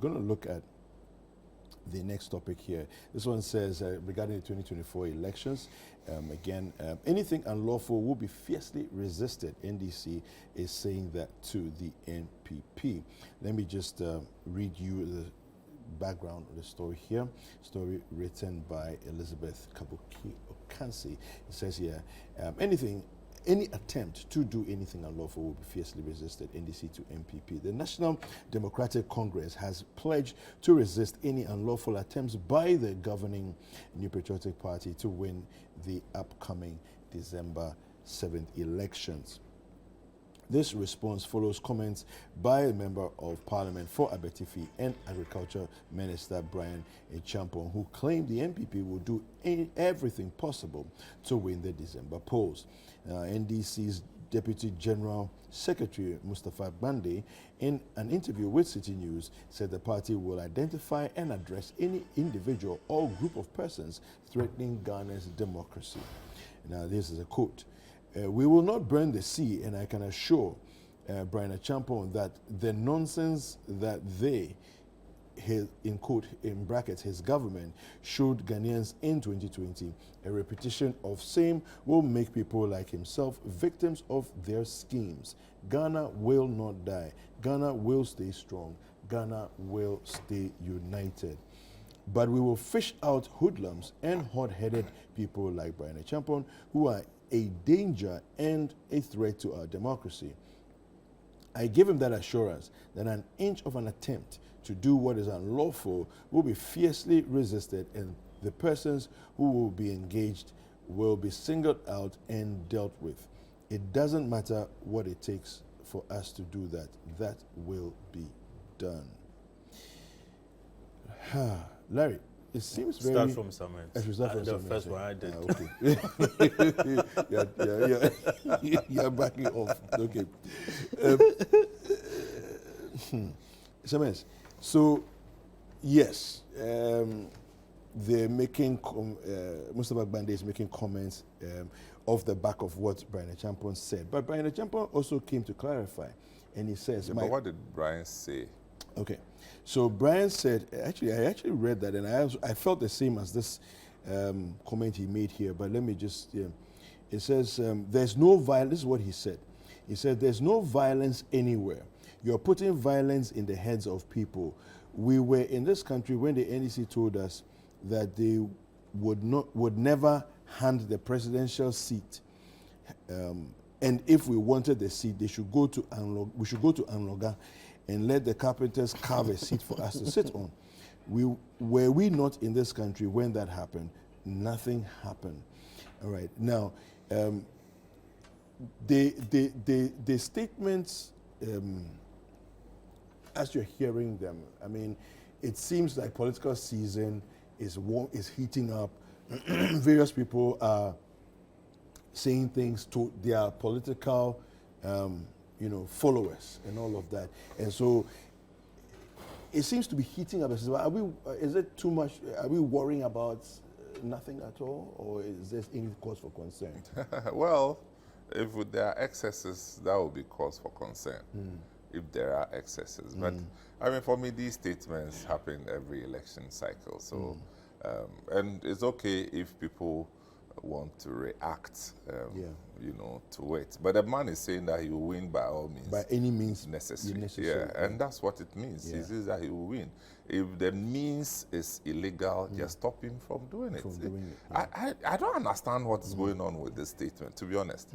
going to look at the next topic here. This one says regarding the 2024 elections, anything unlawful will be fiercely resisted. NDC is saying that to the NPP. Let me just read you the background of the story here. Story written by Elizabeth Kabuki Okansi. It says here, any attempt to do anything unlawful will be fiercely resisted. NDC to MPP. The National Democratic Congress has pledged to resist any unlawful attempts by the governing New Patriotic Party to win the upcoming December 7th elections. This response follows comments by a Member of Parliament for Abetifi and Agriculture Minister Bryan Acheampong, who claimed the NPP will do everything possible to win the December polls. NDC's Deputy General Secretary Mustapha Bande, in an interview with City News, said the party will identify and address any individual or group of persons threatening Ghana's democracy. Now, this is a quote. We will not burn the sea, and I can assure Bryan Acheampong that the nonsense that in brackets, his government showed Ghanaians in 2020, a repetition of same will make people like himself victims of their schemes. Ghana will not die. Ghana will stay strong. Ghana will stay united. But we will fish out hoodlums and hot-headed people like Bryan Acheampong, who are a danger and a threat to our democracy. I give him that assurance that an inch of an attempt to do what is unlawful will be fiercely resisted, and the persons who will be engaged will be singled out and dealt with. It doesn't matter what it takes for us to do that. That will be done. Larry, it seems very... Start from somewhere. The first one I did. Okay. You're backing off. Okay. So, yes, they're making, Mustafa Bande is making comments off the back of what Bryan Acheampong said. But Bryan Acheampong also came to clarify, and he says... Yeah, but what did Bryan say? Okay. So Bryan said, I actually read that, and I felt the same as this comment he made here, but let me just, it says, there's no violence, this is what he said. He said, there's no violence anywhere. You're putting violence in the heads of people. We were in this country when the NDC told us that they would never hand the presidential seat. And if we wanted the seat, we should go to Anloga and let the carpenters carve a seat for us to sit on. Were we not in this country when that happened? Nothing happened. All right. Now, the statements, as you're hearing them, I mean, it seems like political season is heating up. Various people are saying things to their political followers and all of that. And so it seems to be heating up. Is it too much? Are we worrying about nothing at all? Or is there any cause for concern? Well, if there are excesses, that will be cause for concern. If there are excesses. But I mean, for me, these statements happen every election cycle. So, and it's okay if people want to react, to it. But the man is saying that he will win by all means. By any means necessary. Yeah, and that's what it means. Yeah. He says that he will win. If the means is illegal, just stop him from doing it. I don't understand what is going on with this statement, to be honest.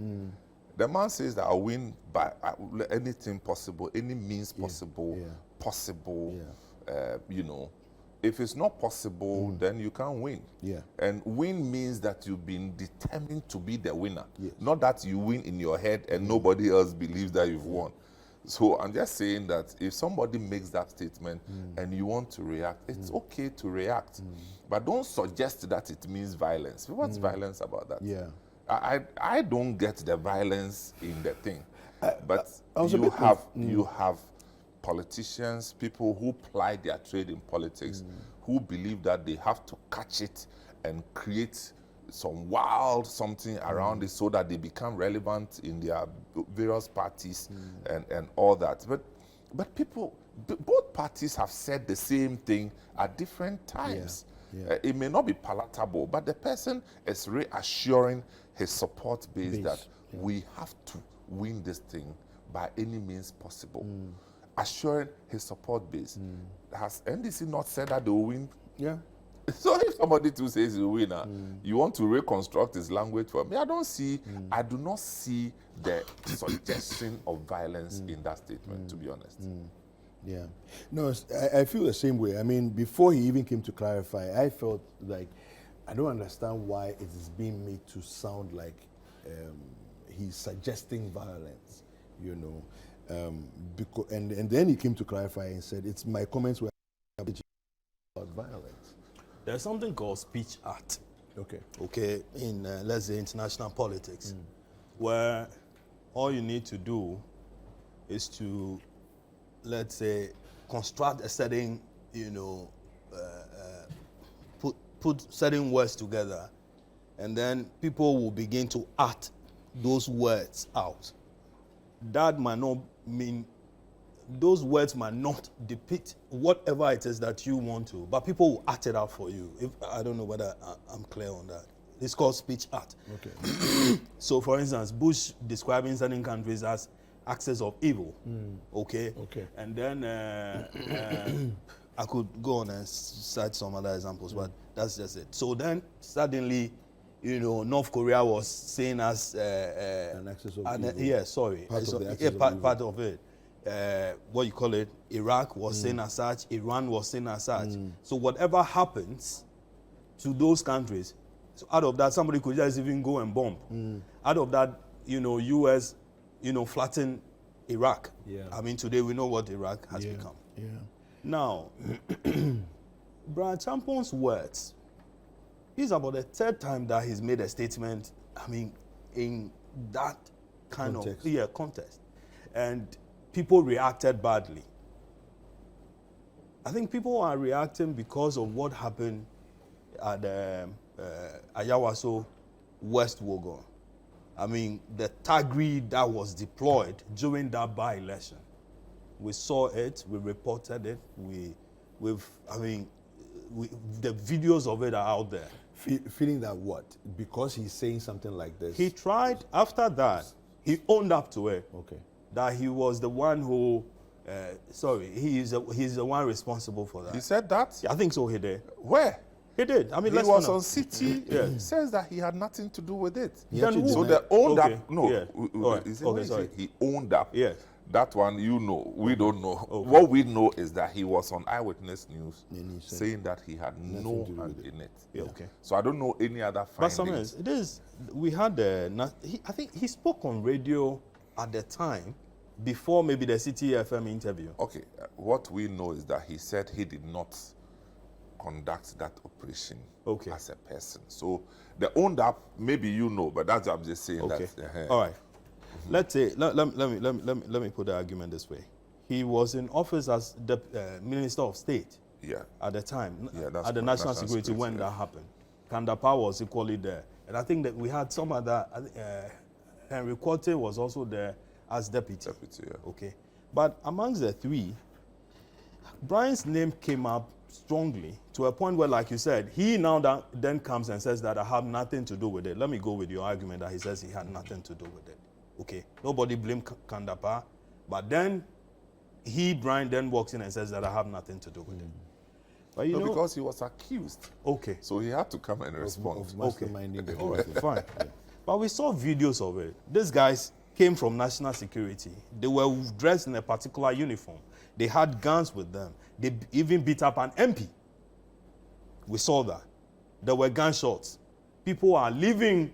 The man says that I'll win by anything possible, any means possible, If it's not possible, then you can't win. Yeah. And win means that you've been determined to be the winner. Yes. Not that you win in your head and nobody else believes that you've won. So I'm just saying that if somebody makes that statement and you want to react, it's okay to react. But don't suggest that it means violence. What's violence about that? Yeah. I don't get the violence in the thing. But you have politicians, people who ply their trade in politics, who believe that they have to catch it and create some wild something around it so that they become relevant in their various parties and all that. But people, both parties have said the same thing at different times. It may not be palatable, but the person is reassuring his support base that we have to win this thing by any means possible. Assuring his support base. Has NDC not said that they will win? Yeah. So if somebody too says he's a winner, you want to reconstruct his language for me? I do not see the suggestion of violence in that statement, to be honest. Yeah. No, I feel the same way. I mean, before he even came to clarify, I felt like, I don't understand why it is being made to sound like he's suggesting violence, you know. Because, and then he came to clarify and said, it's my comments were about violence. There's something called speech art. Okay. Okay, in let's say international politics, where all you need to do is to, let's say, construct a certain, you know, put certain words together, and then people will begin to act those words out. That might not mean, those words might not depict whatever it is that you want to, but people will act it out for you. I don't know whether I'm clear on that. It's called speech art. Okay. So, for instance, Bush describing certain countries as axis of evil. Okay. Okay. And then I could go on and cite some other examples, but that's just it. So then suddenly, you know, North Korea was seen as An axis of evil. yeah, sorry, Part of the axis of evil. part of it. What you call it? Iraq was seen as such. Iran was seen as such. So whatever happens to those countries, so out of that, somebody could just even go and bomb. Out of that, you know, U.S., you know, flatten Iraq. Yeah. I mean, today we know what Iraq has become. Yeah. Now, Bryan Acheampong's words, it's about the third time that he's made a statement, I mean, in that kind Context. of context. And people reacted badly. I think people are reacting because of what happened at Ayawaso West Wogon. I mean, the taggery that was deployed during that by-election. We saw it, we reported it, the videos of it are out there. Feeling that what? Because he's saying something like this. He tried, after that, he owned up to it. Okay. That he was the one who, he's the one responsible for that. He said that? Yeah, I think so, he did. Where? He did. I mean, He let's was find on out. City. Says that he had nothing to do with it. He Then actually who- So denied- the owned Okay, up, no, yeah. All right. is it Okay, what he sorry. said? He owned up. Yes. That one, you know, we don't know. Okay. What we know is that he was on Eyewitness News And he said saying that he had no to do hand with it. in it. Yeah, okay. So I don't know any other But findings. sometimes it is. We had I think he spoke on radio at the time before maybe the City FM interview. Okay, what we know is that he said he did not conduct that operation Okay. as a person. So the owned up, maybe you know, but that's what I'm just saying. Okay. That, All right. Let's say let me put the argument this way. He was in office as the Minister of State Yeah. at the time Yeah, that's at the correct. National National Security when Security, that happened. Kandapa was equally there, and I think that we had some other. Henry Quartey was also there as deputy. Deputy, yeah. Okay, but amongst the three, Bryan's name came up strongly to a point where, like you said, he now then comes and says that I have nothing to do with it. Let me go with your argument that he says he had nothing to do with it. Okay, nobody blamed Kandapa, but then Bryan then walks in and says that I have nothing to do with it. But you No, know, because he was accused. okay, So he had to come and respond. of masterminding the whole all right, thing. fine. But we saw videos of it. These guys came from National Security. They were dressed in a particular uniform. They had guns with them. They even beat up an MP. We saw that. There were gunshots. People are living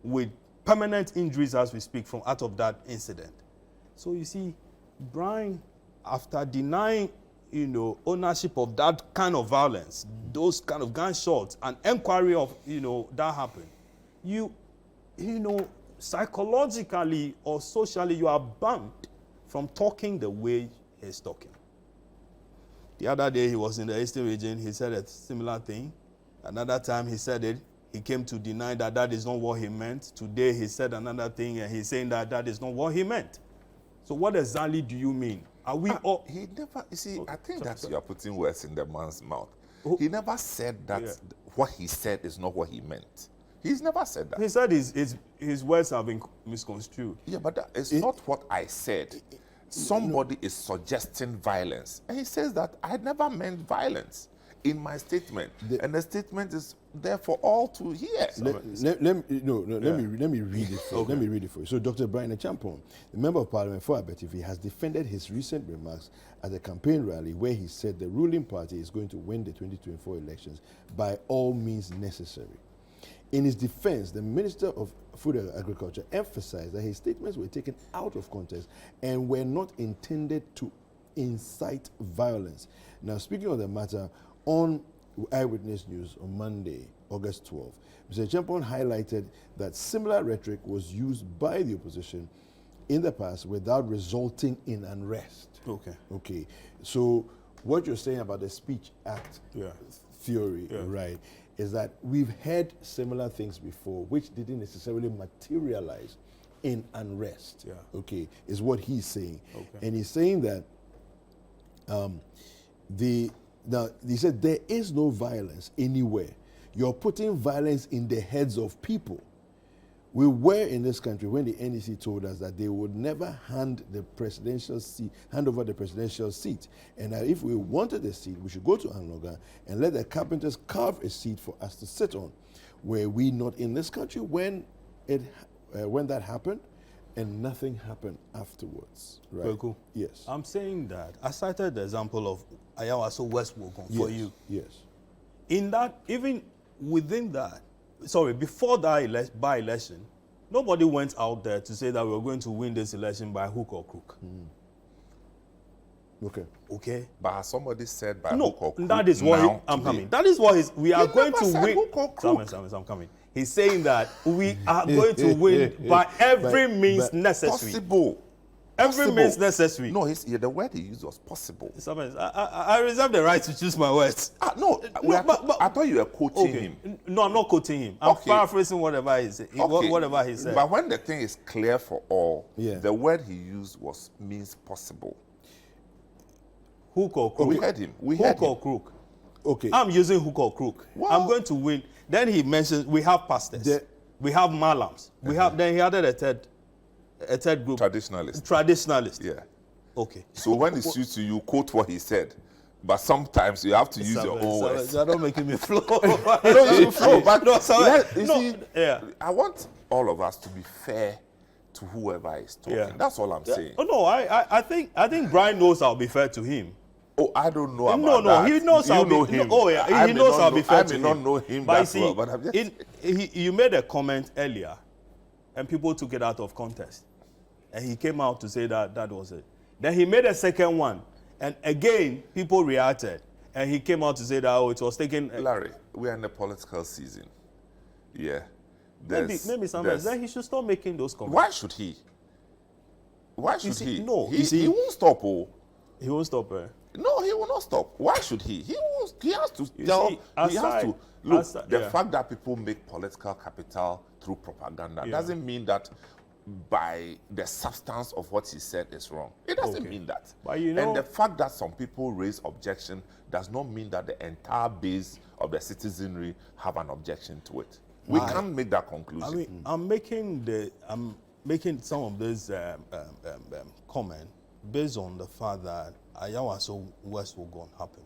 with permanent injuries as we speak from out of that incident. So you see, Bryan, after denying, ownership of that kind of violence, those kind of gunshots, and inquiry of, that happened, psychologically or socially, you are banned from talking the way he's talking. The other day he was in the Eastern region, he said a similar thing. Another time he said it, he came to deny that is not what he meant. Today he said another thing and he's saying that is not what he meant. So what exactly do you mean? Are we all? He never, you see, I think that you are putting words in the man's mouth. He never said that what he said is not what he meant. He's never said that. He said his words have been misconstrued. Yeah, but that is not what I said. Somebody is suggesting violence. And he says that I never meant violence in my statement. And the statement is there for all to hear. Let me read it for you. Let me read it for you. So Dr. Bryan Acheampong, the Member of Parliament for Abetifi, has defended his recent remarks at a campaign rally where he said the ruling party is going to win the 2024 elections by all means necessary. In his defense, the Minister of Food and Agriculture emphasized that his statements were taken out of context and were not intended to incite violence. Now, speaking of the matter, on Eyewitness News on Monday, August 12th, Mr. Acheampong highlighted that similar rhetoric was used by the opposition in the past without resulting in unrest. Okay. So what you're saying about the Speech Act theory, right, is that we've heard similar things before, which didn't necessarily materialize in unrest. Okay, is what he's saying. And he's saying that he said there is no violence anywhere. You're putting violence in the heads of people. We were in this country when the NDC told us that they would never hand over the presidential seat, and that if we wanted a seat, we should go to Anloga and let the carpenters carve a seat for us to sit on. Were we not in this country when that happened, and nothing happened afterwards? Right? Very cool. Yes. I'm saying that I cited the example of Ayawaso West Wogon for you. Yes. In that, even within that, before that by-election, nobody went out there to say that we were going to win this election by hook or crook. Okay. But has somebody said by hook or crook? That is what I'm coming. That is what we are going to win. Hook or crook. I'm coming. He's saying that we are going to win by every means necessary. Possible. Every means necessary. No, the word he used was possible. I reserve the right to choose my words. I thought you were quoting him. No, I'm not quoting him. I'm paraphrasing whatever he said. Whatever he said. But when the thing is clear for all, the word he used means possible. Hook or crook. We heard him. Hook or crook. Okay. I'm using hook or crook. Well, I'm going to win. Then he mentions we have pastors. We have malams. We have. Then he added a third group. Traditionalists. Yeah. Okay. So when it suits you, you quote what he said. But sometimes you have to use your own words. You're not making me flow. You flow. But I want all of us to be fair to whoever is talking. That's all I'm saying. Oh no, I think Bryan knows I'll be fair to him. Oh, I don't know about that. No, he knows I'll be him. He knows I'll be fair to him. I may not know him that well, but I'm just... you made a comment earlier, and people took it out of context. And he came out to say that was it. Then he made a second one, and again, people reacted. And he came out to say that, it was taken... Larry, we are in the political season. Yeah. Maybe sometimes then he should stop making those comments. Why should he? Why should he? No. He won't stop. Oh. He won't stop. No, he will not stop. Why should he? He has to tell. The fact that people make political capital through propaganda doesn't mean that by the substance of what he said is wrong. It doesn't mean that. But and the fact that some people raise objection does not mean that the entire base of the citizenry have an objection to it. We can't make that conclusion. I mean, I'm making some of this comment based on the fact that Ayawaso West will go and happen.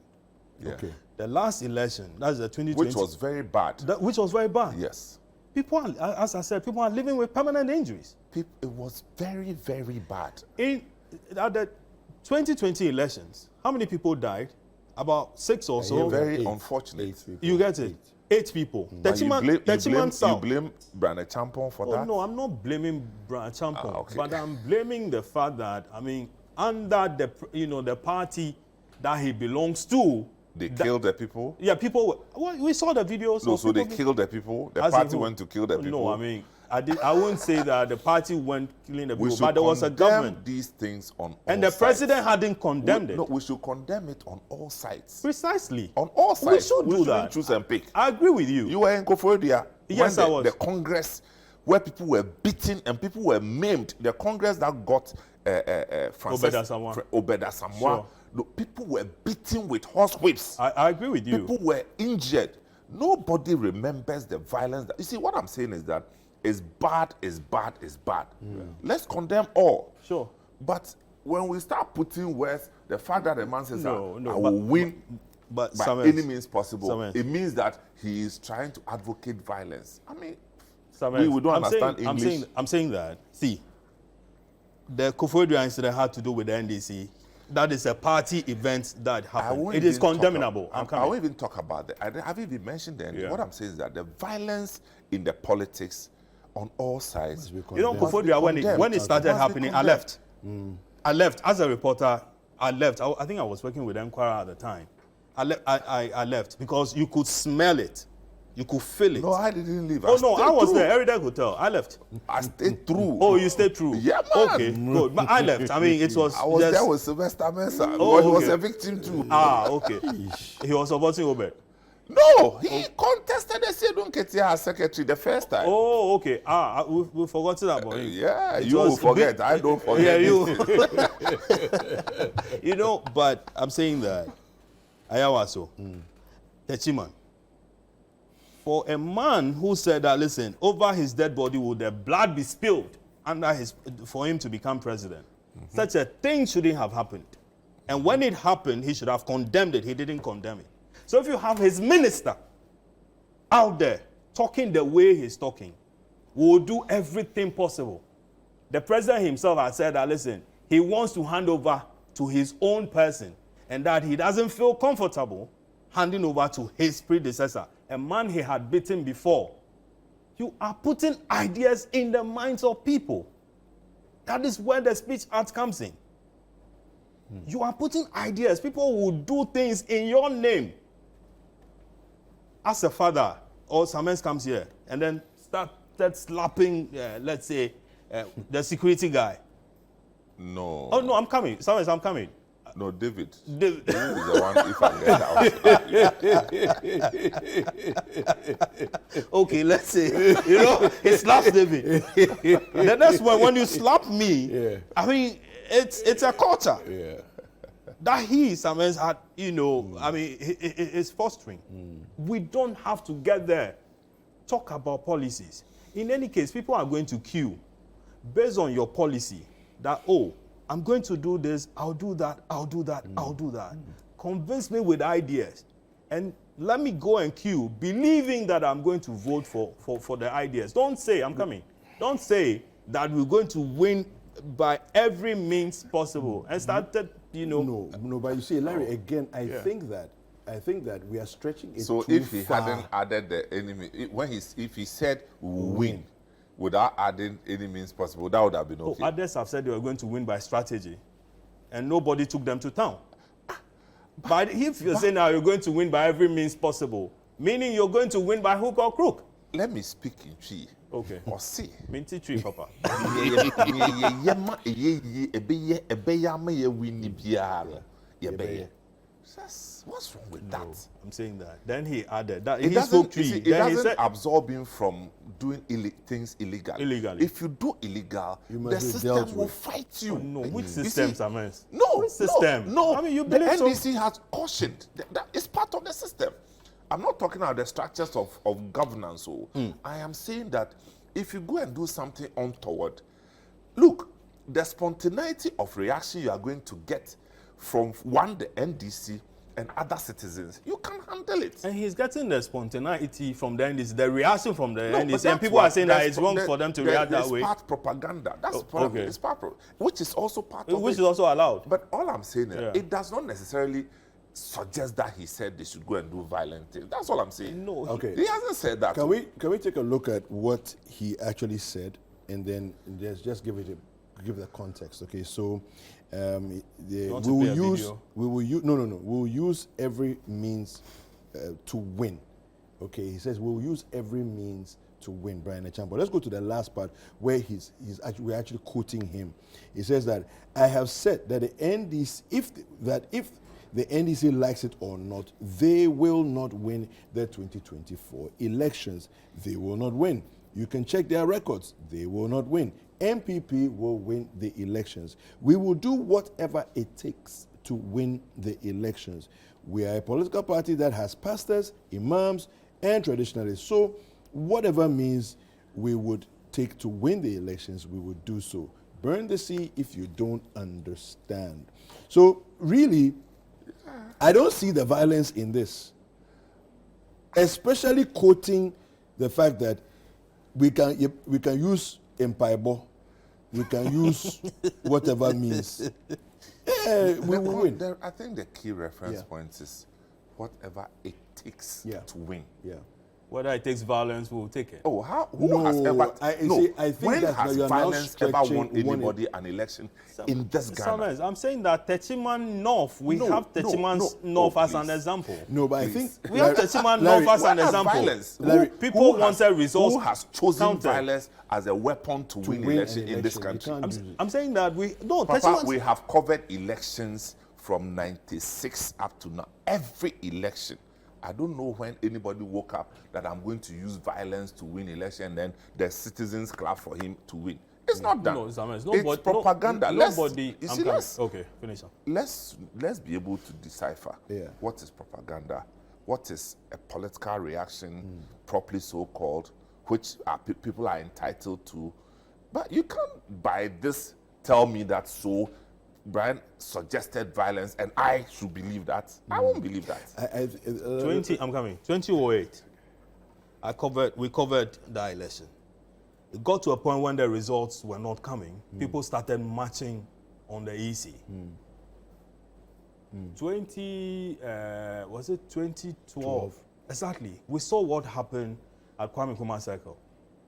Yeah. Okay. The last election, that's the 2020. Which was very bad. Which was very bad. Yes. People are, as I said, people are living with permanent injuries. It was very, very bad. At the 2020 elections, how many people died? About 6 or so. Very unfortunate. You get it? 8 people. You blame Bryan Acheampong for that? Oh, no, I'm not blaming Bryan Acheampong, but I'm blaming the fact that, under the party that he belongs to, they killed the people? Yeah, people. Well, we saw the videos. No, so they killed the people? The party went to kill the people? No, I wouldn't say that the party went killing the people, but there was a government. These things on all and the sides. President hadn't condemned it. No, we should condemn it on all sides. Precisely. On all sides. We should do that. Choose and pick. I agree with you. You were in Koforidua. Yes, I was. The Congress where people were beaten and people were maimed. The Congress that got Obed Asamoah, Sure. no, people were beaten with horse whips. I agree with you. People were injured. Nobody remembers the violence. You see, what I'm saying is that is bad, is bad, is bad. Let's condemn all. Sure. But when we start putting words, the fact that the man says, I No, will win but by Samuel, any means possible, Samuel. it means that he is trying to advocate violence. I mean, Samuel, we don't understand saying, English. I'm saying that. See, the Koforidua incident had to do with the NDC. That is a party event that happened. It is condemnable. I won't even talk about that. I haven't even mentioned that. Yeah. What I'm saying is that the violence in the politics on all sides. You know, Koforidua, when it started happening, I left. I left as a reporter. I left. I think I was working with Enquirer at the time. I left because you could smell it. You could feel it. No, I didn't leave. Oh, no, I was through. there. Heritage Hotel. I left. I stayed through. Oh, you stayed through? Yeah, man. Okay, good. But I left. I mean, it was I was just... there with Sylvester Mensah. Oh, He was okay. a victim too. Ah, okay. He was supporting Obed. No, he contested the Sedun Ketia as secretary the first time. Oh, okay. We forgot about him. Yeah, It you was will forget. I don't forget. Yeah, you. You know, but I'm saying that Ayawaso, Techiman, for a man who said that, listen, over his dead body will the blood be spilled for him to become president. Such a thing shouldn't have happened. And when it happened, he should have condemned it. He didn't condemn it. So if you have his minister out there talking the way he's talking, we will do everything possible. The president himself has said that, listen, he wants to hand over to his own person and that he doesn't feel comfortable handing over to his predecessor, a man he had beaten before. You are putting ideas in the minds of people. That is where the speech art comes in. You are putting ideas. People will do things in your name. As a father, or someone comes here and then started slapping, let's say, the security guy. No. Oh, no, I'm coming. Someone, I'm coming. No, David. David. David is the one if I get out. Okay, let's say, he slaps David. Then that's when you slap me, I mean, it's a culture. Yeah. That he sometimes had, I mean, it's fostering. We don't have to get there. Talk about policies. In any case, people are going to queue based on your policy that, I'm going to do this, I'll do that, I'll do that, I'll do that. Convince me with ideas. And let me go and queue, believing that I'm going to vote for the ideas. Don't say, I'm coming. Don't say that we're going to win by every means possible. And started, No, but you see, Larry, again, I think that we are stretching it So too if he far. hadn't added the enemy, if he said win without adding any means possible, that would have been okay. Others have said they were going to win by strategy, and nobody took them to town. But if you're saying now you're going to win by every means possible, meaning you're going to win by hook or crook. Let me speak in Chi. Okay. Or see. Minty tree, Papa. What's wrong with that? I'm saying that. Then he added that It he doesn't, spoke you see, tree. it Then he doesn't said, absorb him from doing things illegally. Illegally. If you do illegal, must the be system dealt will with. fight you. no, which You system, see, Samens? No, Which system? No, I mean, you the believe so? NDC has cautioned. That is part of the system. I'm not talking about the structures of governance. I am saying that if you go and do something untoward, look, the spontaneity of reaction you are going to get from the NDC and other citizens, you can handle it. And he's getting the spontaneity from the NDC, the reaction from the No, but NDC, and that's people are what- saying that that's it's wrong for them to react that there's way, part propaganda. That's Oh, part okay. it's part which is also part of which it. is also allowed. But all I'm saying is, Yeah. it does not necessarily suggest that he said they should go and do violent things. That's all I'm saying. No, Okay. He hasn't said that. Can we take a look at what he actually said, and then just give the context? Okay, so want we to will play a use video? we will use every means to win. Okay, he says we'll use every means to win, Bryan Acheampong. Let's go to the last part where we're actually quoting him. He says that I have said that the NDC, if the NDC likes it or not, they will not win the 2024 elections. They will not win. You can check their records. They will not win. MPP will win the elections. We will do whatever it takes to win the elections. We are a political party that has pastors, imams, and traditionalists. So whatever means we would take to win the elections, we would do so. Burn the sea if you don't understand. So really, I don't see the violence in this, especially quoting the fact that we can use empaibo, we can use whatever means. Yeah, we will win. I think the key reference point is whatever it takes to win. Yeah. Whether it takes violence, we'll take it. Oh, who has ever? I think when that has you're violence now ever won stretching anybody an election in this Ghana? Sometimes I'm saying that Techiman North, we have Techiman North as an example. No, but I think We have Techiman North as an example. Violence? People wanted results. Who has chosen counted. violence as a weapon to win election in this You country? can't use it. I'm saying that Papa, we have covered elections from 96 up to now. Every election. I don't know when anybody woke up that I'm going to use violence to win election and then the citizens clap for him to win. It's not done. No, it's propaganda. Nobody. Okay, finish up. let's be able to decipher what is propaganda, what is a political reaction, properly so called, which people are entitled to. But you can't by this tell me that Bryan suggested violence and I should believe that. I won't believe that. 2008. We covered that election. It got to a point when the results were not coming. People started marching on the EC. 2012? Exactly. We saw what happened at Kwame Nkrumah Circle.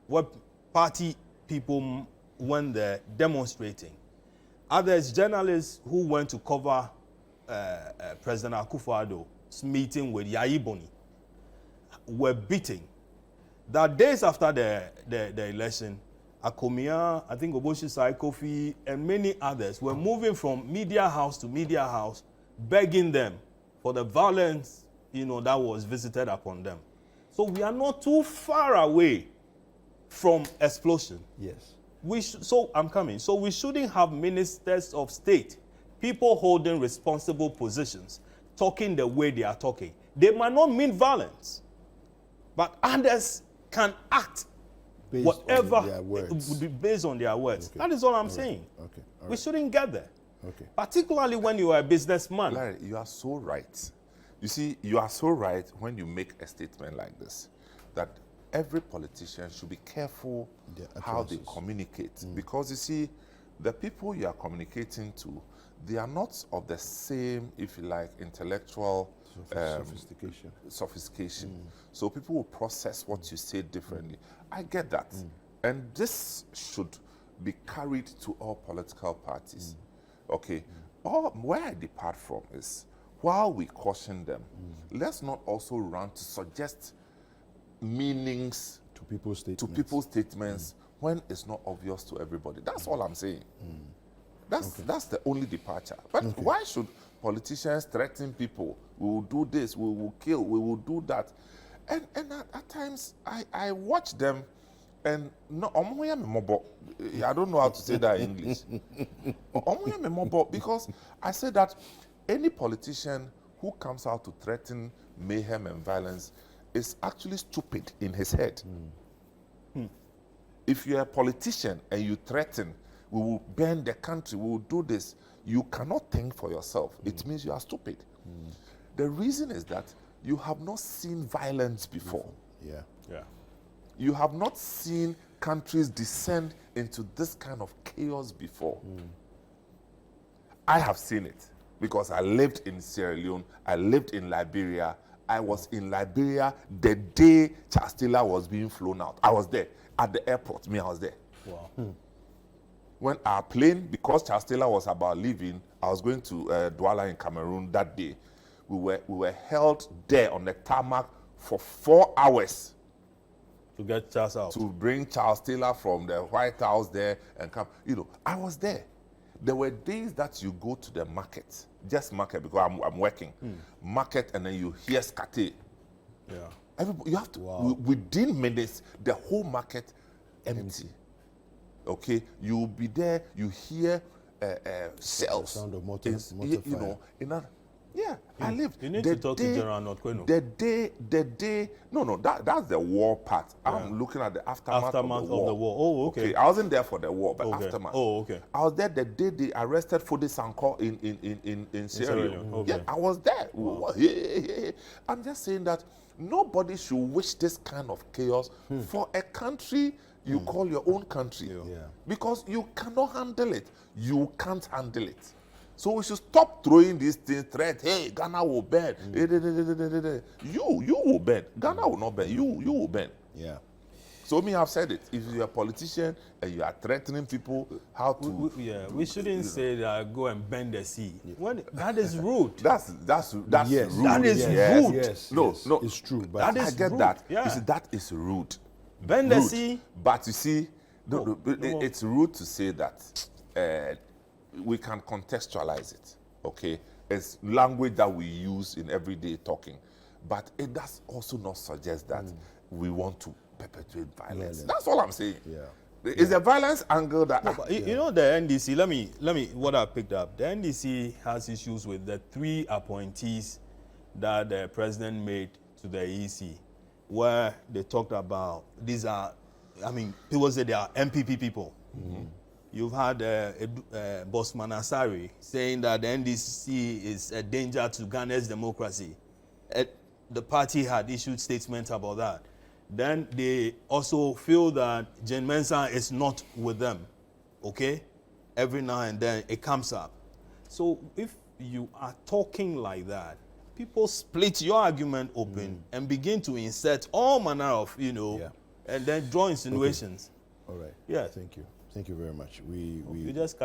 What party people went there demonstrating. Others, journalists who went to cover President Akufo-Addo's meeting with Yayi Boni, were beaten. That days after the election, Akomia, I think Oboshi Sai Kofi, and many others were moving from media house to media house, begging them for the violence, that was visited upon them. So we are not too far away from explosion. Yes. I'm coming. So we shouldn't have ministers of state, people holding responsible positions, talking the way they are talking. They might not mean violence, but others can act Based whatever on their words. would be based on their words. Okay. That is all I'm saying. Okay. All We right. shouldn't get there. Okay. Particularly when you are a businessman. Larry, you are so right. You see, you are so right when you make a statement like this, that every politician should be careful how they communicate. Because you see, the people you are communicating to, they are not of the same, if you like, intellectual sophistication. So people will process what you say differently. I get that. And this should be carried to all political parties. Okay. Where I depart from is, while we caution them, let's not also run to suggest meanings To people's statements. when it's not obvious to everybody. That's all I'm saying. That's the only departure. But why should politicians threaten people? We will do this, we will kill, we will do that. And at times, I watch them and no, I don't know how to say that in English. Because I say that any politician who comes out to threaten mayhem and violence is actually stupid in his head. If you're a politician and you threaten, we will burn the country, we will do this, you cannot think for yourself. It means you are stupid. The reason is that you have not seen violence before. Yeah. You have not seen countries descend into this kind of chaos before. I have seen it because I lived in Sierra Leone, I lived in Liberia. I was in Liberia the day Charles Taylor was being flown out. I was there at the airport. I was there. Wow. When our plane, because Charles Taylor was about leaving, I was going to Douala in Cameroon that day. We were held there on the tarmac for 4 hours. To get Charles out. To bring Charles Taylor from the White House there and come. I was there. There were days that you go to the market, just market because I'm working, market, and then you hear scate. Yeah. Everybody, you have to, within minutes, the whole market empty. Okay, you'll be there, you hear cells. Sound of motor you fire. know, in that, yeah, I lived. You need The to talk to General Notqueno. The day, no, that's the war part. I'm looking at the aftermath of the war. Oh, okay. I wasn't there for the war, but aftermath. Oh, okay. I was there the day they arrested Fode Sanko in Sierra Leone. Okay. Yeah, I was there. Yeah. I'm just saying that nobody should wish this kind of chaos for a country you call your own country. Yeah. Because you cannot handle it. You can't handle it. So we should stop throwing these things, threat. Hey, Ghana will bend. You will bend. Ghana will not bend. You will bend. Yeah. So me have said it. If you're a politician and you are threatening people, how to? We shouldn't say that go and bend the sea. That is rude. That's Yes. rude. That is Yes. rude. Yes. No, yes. no, It's true. But That I is get rude. that. Yeah. You see, that is rude. Bend the Rude. sea. But you see, it's rude to say that we can contextualize it. Okay, it's language that we use in everyday talking, but it does also not suggest that we want to perpetuate violence. Yeah. That's all I'm saying. Yeah. It's a violence angle that. But you know the NDC. Let me. What I picked up. The NDC has issues with the 3 appointees that the president made to the EC, where they talked about these are. I mean, people say they are MPP people. You've had Bosman Asari saying that the NDC is a danger to Ghana's democracy. The party had issued statements about that. Then they also feel that Jane Mensah is not with them. Okay? Every now and then it comes up. So if you are talking like that, people split your argument open and begin to insert all manner of, and then draw insinuations. all right. Yeah. Thank you. Thank you very much. You just